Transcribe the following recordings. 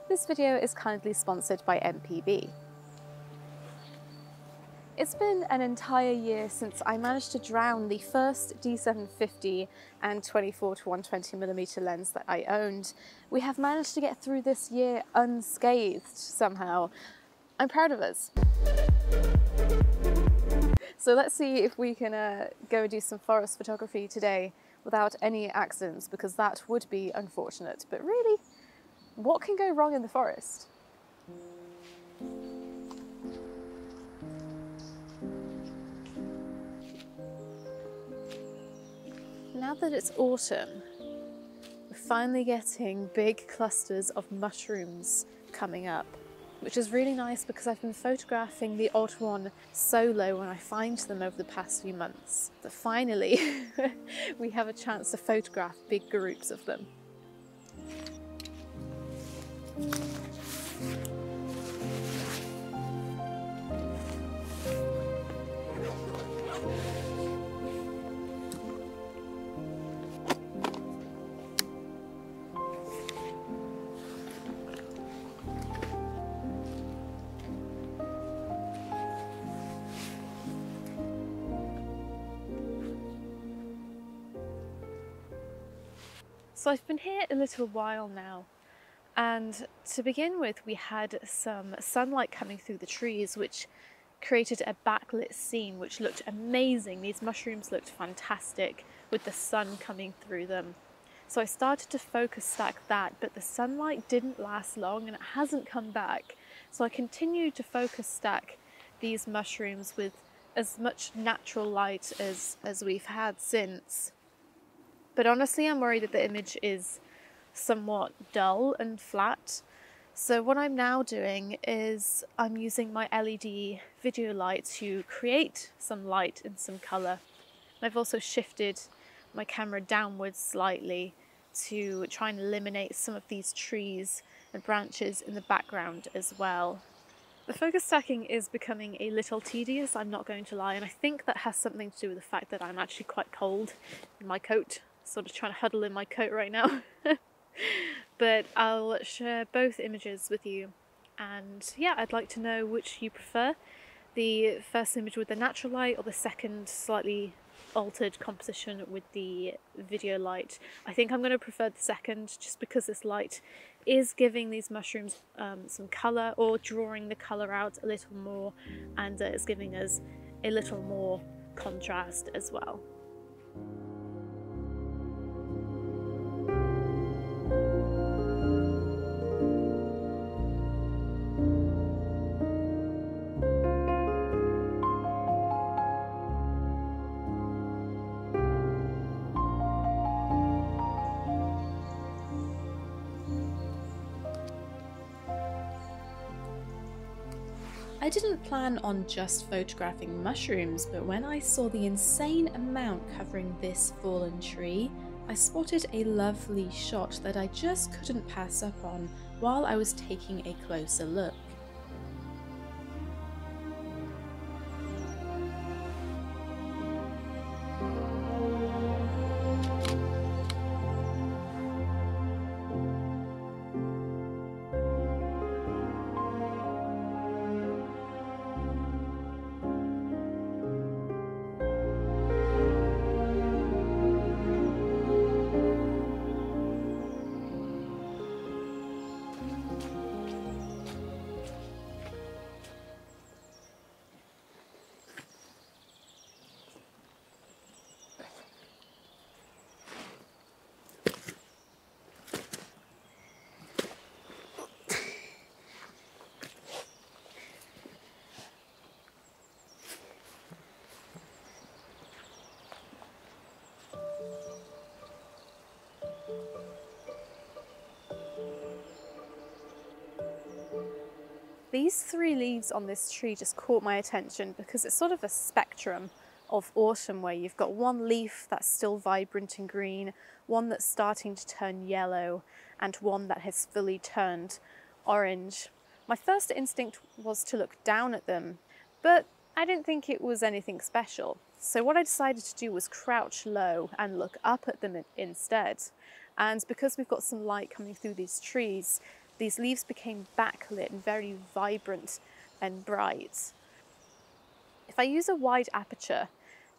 This video is kindly sponsored by MPB. It's been an entire year since I managed to drown the first D750 and 24-120mm lens that I owned. We have managed to get through this year unscathed somehow. I'm proud of us. So let's see if we can go do some forest photography today without any accidents, because that would be unfortunate. But really, what can go wrong in the forest? Now that it's autumn, we're finally getting big clusters of mushrooms coming up, which is really nice because I've been photographing the odd one solo when I find them over the past few months. But finally, we have a chance to photograph big groups of them. So I've been here a little while now, and to begin with we had some sunlight coming through the trees which created a backlit scene which looked amazing. These mushrooms looked fantastic with the sun coming through them. So I started to focus stack that, but the sunlight didn't last long and it hasn't come back. So I continued to focus stack these mushrooms with as much natural light as we've had since. But honestly, I'm worried that the image is somewhat dull and flat. So what I'm now doing is I'm using my LED video light to create some light and some colour. And I've also shifted my camera downwards slightly to try and eliminate some of these trees and branches in the background as well. The focus stacking is becoming a little tedious, I'm not going to lie, and I think that has something to do with the fact that I'm actually quite cold in my coat. Sort of trying to huddle in my coat right now. But I'll share both images with you, and yeah, I'd like to know which you prefer, the first image with the natural light or the second slightly altered composition with the video light. I think I'm going to prefer the second, just because this light is giving these mushrooms some colour, or drawing the colour out a little more, and it's giving us a little more contrast as well. I didn't plan on just photographing mushrooms, but when I saw the insane amount covering this fallen tree, I spotted a lovely shot that I just couldn't pass up on while I was taking a closer look. These three leaves on this tree just caught my attention because it's sort of a spectrum of autumn, where you've got one leaf that's still vibrant and green, one that's starting to turn yellow, and one that has fully turned orange. My first instinct was to look down at them, but I didn't think it was anything special. So what I decided to do was crouch low and look up at them instead. And because we've got some light coming through these trees, these leaves became backlit and very vibrant and bright. If I use a wide aperture,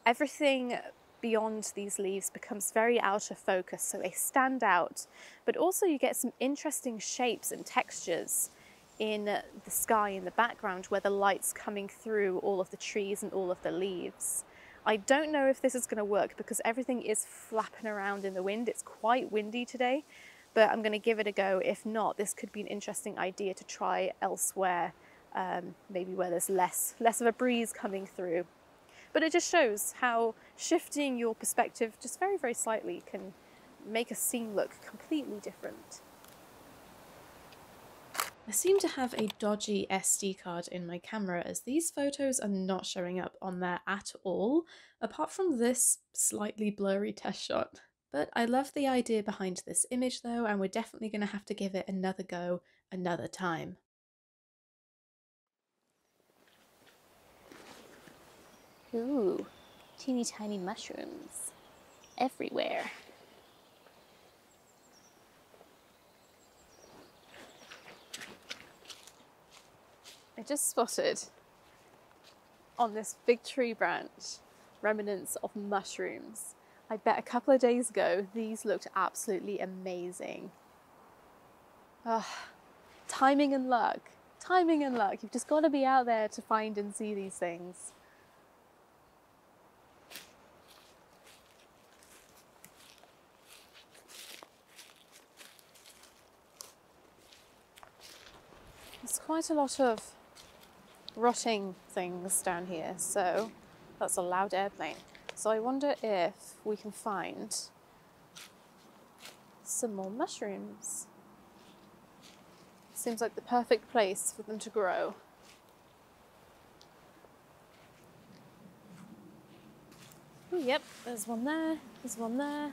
everything beyond these leaves becomes very out of focus, so they stand out, but also you get some interesting shapes and textures in the sky in the background where the light's coming through all of the trees and all of the leaves. I don't know if this is going to work because everything is flapping around in the wind. It's quite windy today, but I'm going to give it a go. If not, this could be an interesting idea to try elsewhere, maybe where there's less of a breeze coming through. But it just shows how shifting your perspective just very, very slightly can make a scene look completely different. I seem to have a dodgy SD card in my camera as these photos are not showing up on there at all, apart from this slightly blurry test shot. But I love the idea behind this image though, and we're definitely going to have to give it another go another time. Ooh, teeny tiny mushrooms everywhere. I just spotted on this big tree branch remnants of mushrooms. I bet a couple of days ago these looked absolutely amazing. Timing and luck. Timing and luck. You've just got to be out there to find and see these things. There's quite a lot of rotting things down here, so that's a loud airplane. So I wonder if we can find some more mushrooms. Seems like the perfect place for them to grow. Ooh, yep, there's one there, there's one there.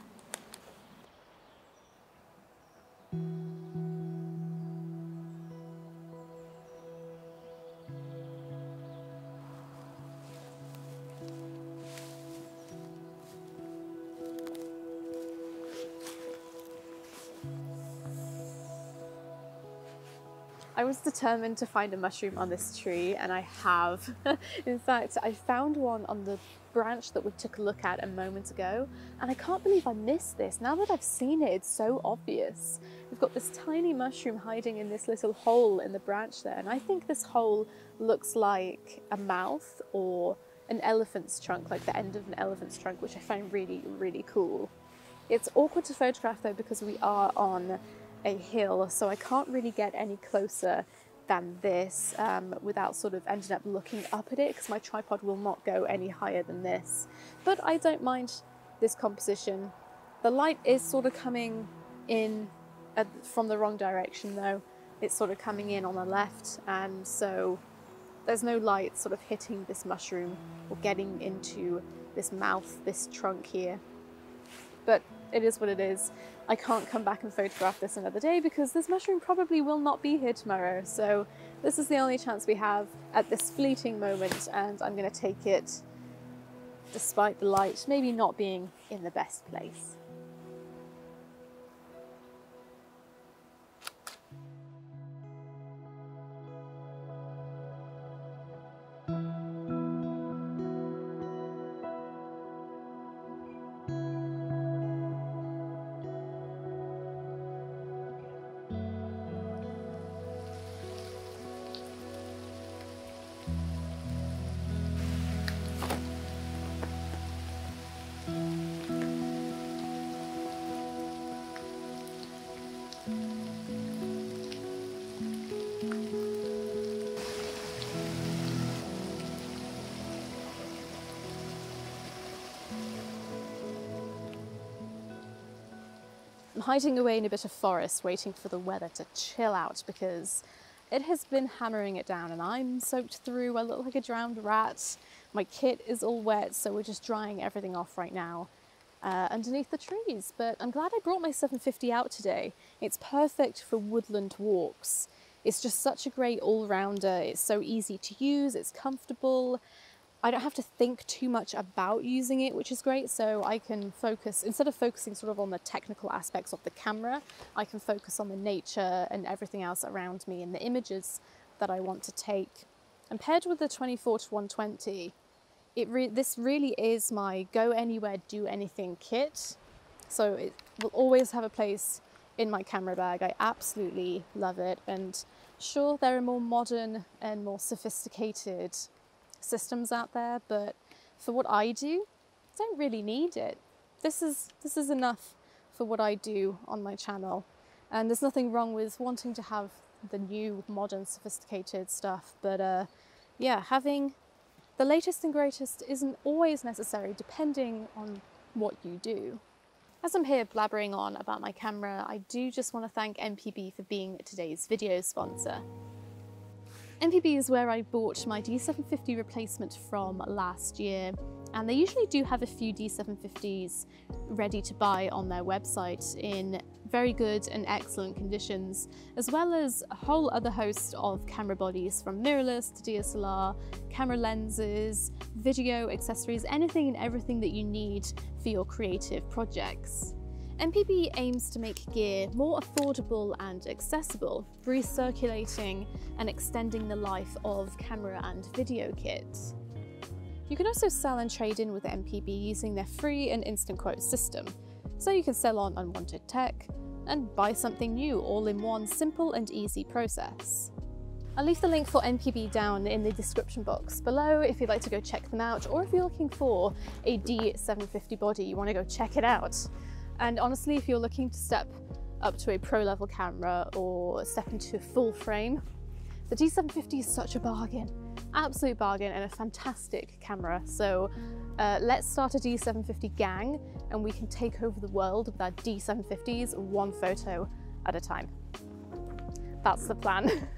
I was determined to find a mushroom on this tree, and I have. In fact, I found one on the branch that we took a look at a moment ago, and I can't believe I missed this. Now that I've seen it, it's so obvious. We've got this tiny mushroom hiding in this little hole in the branch there, and I think this hole looks like a mouth or an elephant's trunk, like the end of an elephant's trunk, which I find really, really cool. It's awkward to photograph though because we are on a hill, so I can't really get any closer than this without sort of ending up looking up at it, because my tripod will not go any higher than this. But I don't mind this composition. The light is sort of coming in from the wrong direction though. It's sort of coming in on the left, and so there's no light sort of hitting this mushroom or getting into this mouth, this trunk here. But it is what it is. I can't come back and photograph this another day because this mushroom probably will not be here tomorrow. So this is the only chance we have at this fleeting moment, and I'm going to take it despite the light maybe not being in the best place. I'm hiding away in a bit of forest waiting for the weather to chill out because it has been hammering it down and I'm soaked through. I look like a drowned rat. My kit is all wet, so we're just drying everything off right now underneath the trees. But I'm glad I brought my 750 out today. It's perfect for woodland walks. It's just such a great all-rounder. It's so easy to use, it's comfortable. I don't have to think too much about using it, which is great. So I can focus, instead of focusing sort of on the technical aspects of the camera, I can focus on the nature and everything else around me and the images that I want to take. And paired with the 24-120, this really is my go anywhere, do anything kit. So it will always have a place in my camera bag. I absolutely love it. And sure, there are more modern and more sophisticated systems out there, but for what I do, I don't really need it. This is enough for what I do on my channel. And there's nothing wrong with wanting to have the new, modern, sophisticated stuff, but yeah, having the latest and greatest isn't always necessary depending on what you do. As I'm here blabbering on about my camera, I do just want to thank MPB for being today's video sponsor. MPB is where I bought my D750 replacement from last year, and they usually do have a few D750s ready to buy on their website in very good and excellent conditions, as well as a whole other host of camera bodies from mirrorless to DSLR, camera lenses, video accessories, anything and everything that you need for your creative projects. MPB aims to make gear more affordable and accessible, recirculating and extending the life of camera and video kits. You can also sell and trade in with MPB using their free and instant quote system, so you can sell on unwanted tech and buy something new all in one simple and easy process. I'll leave the link for MPB down in the description box below if you'd like to go check them out, or if you're looking for a D750 body, you want to go check it out. And honestly, if you're looking to step up to a pro level camera or step into a full frame, the D750 is such a bargain, absolute bargain, and a fantastic camera. So let's start a D750 gang and we can take over the world with our D750s one photo at a time. That's the plan.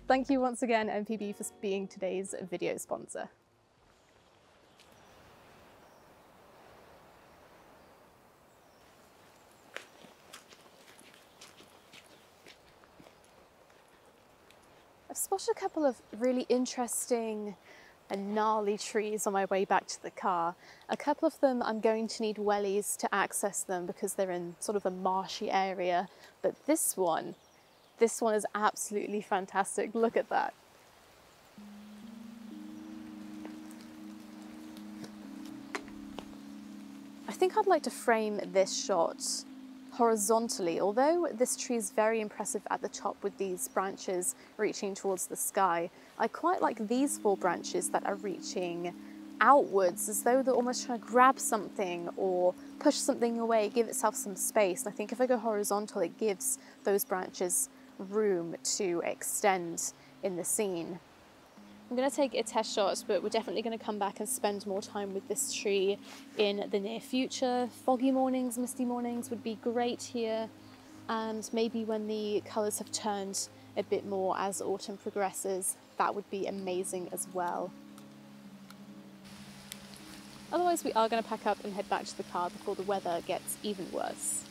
Thank you once again, MPB, for being today's video sponsor. I've spotted a couple of really interesting and gnarly trees on my way back to the car. A couple of them I'm going to need wellies to access them because they're in sort of a marshy area, but this one is absolutely fantastic. Look at that. I think I'd like to frame this shot horizontally, although this tree is very impressive at the top with these branches reaching towards the sky. I quite like these four branches that are reaching outwards, as though they're almost trying to grab something or push something away, give itself some space. And I think if I go horizontal, it gives those branches room to extend in the scene. I'm going to take a test shot, but we're definitely going to come back and spend more time with this tree in the near future. Foggy mornings, misty mornings would be great here, and maybe when the colours have turned a bit more as autumn progresses, that would be amazing as well. Otherwise, we are going to pack up and head back to the car before the weather gets even worse.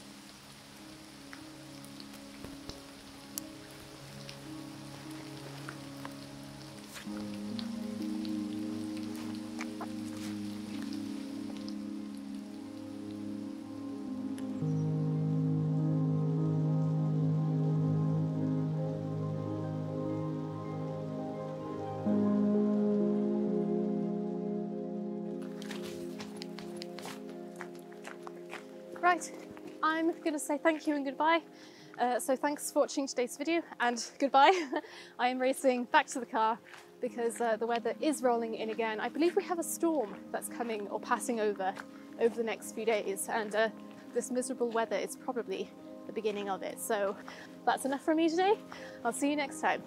Right, I'm going to say thank you and goodbye. So thanks for watching today's video, and goodbye. I am racing back to the car because the weather is rolling in again. I believe we have a storm that's coming or passing over the next few days, and this miserable weather is probably the beginning of it. So that's enough from me today. I'll see you next time.